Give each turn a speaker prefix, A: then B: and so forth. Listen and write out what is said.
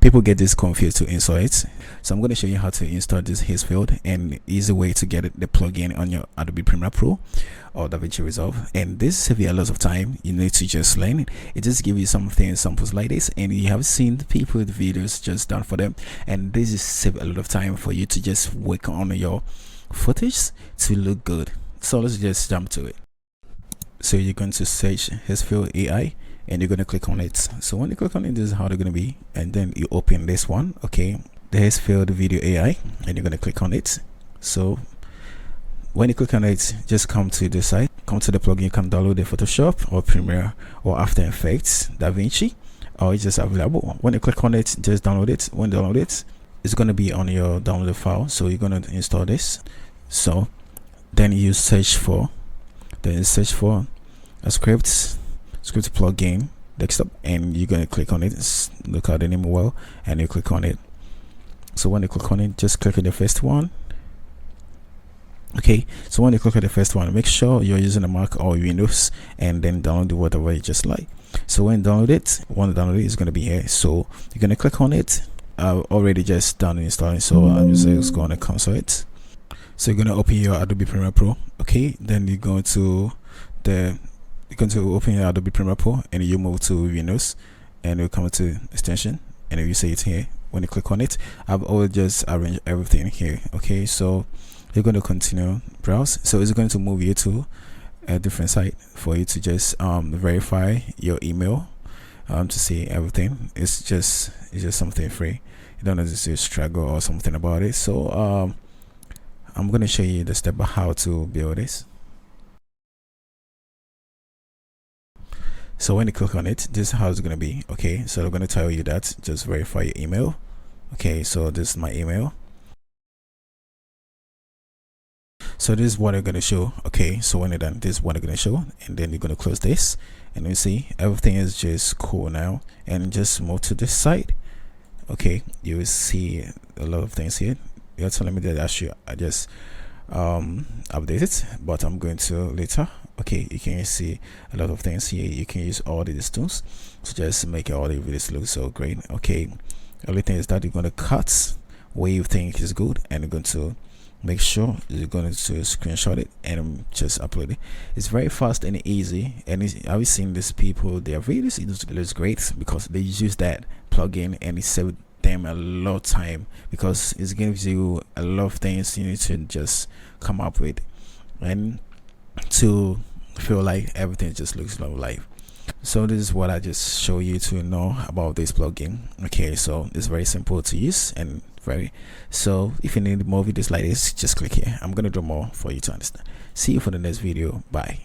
A: People get this confused to install it, so I'm going to show you how to install this Higgsfield and easy way to get the plugin on your Adobe Premiere Pro or DaVinci Resolve. And this saves you a lot of time. You need to just learn it. Just give you something samples like this, and you have seen the people with videos just done for them, and this is save a lot of time for you to just work on your footage to look good. So let's just jump to it. So you're going to search Higgsfield AI and you're going to click on it. So when you click on it, this is how they're going to be, and then you open this one, okay, the Higgsfield Video AI, and you're going to click on it. So when you click on it, just come to the site, come to the plugin. You can download the Photoshop or Premiere or After Effects, DaVinci, or it's just available. When you click on it, just download it. When you download it, it's going to be on your downloaded file, so you're going to install this. So then you search for a script plugin desktop, and you're going to click on it. Look at the name well, and you click on it. So when you click on it, just click on the first one. Okay, so when you click on the first one, make sure you're using a Mac or Windows, and then download whatever you just like. So when you download it, it's going to be here. So you're going to click on it. I've already just done installing, so I'm just going to cancel it. So you're going to open your Adobe Premiere Pro. Okay, then you're going to open your Adobe Premiere Pro, and you move to Windows, and you come to extension, and you see it here. When you click on it, I've already just arranged everything here. Okay, so you're going to continue browse. So it's going to move you to a different site for you to just verify your email to see everything. It's just something free. You don't have to struggle or something about it. So I'm going to show you the step of how to build this. So when you click on it, this is how it's going to be. Okay, so I'm going to tell you that just verify your email. Okay, so this is my email. So this is what I'm going to show. Okay, so when you're done, this is what I'm going to show, and then you're going to close this, and you see everything is just cool now. And just move to this side. Okay, you will see a lot of things here. You're telling me that I just update it, but I'm going to later. Okay, you can see a lot of things here. You can use all these tools to just make all the videos look so great. Okay, only thing is that you're going to cut where you think is good, and you're going to make sure you're going to screenshot it and just upload it. It's very fast and easy, and I've seen these people, their videos, it looks great because they use that plugin, and it saves them a lot of time because it gives you a lot of things you need to just come up with and to feel like everything just looks like life. So this is what I just show you to know about this plugin. Okay, so it's very simple to use and so if you need more videos like this, just click here. I'm gonna do more for you to understand. See you for the next video. Bye.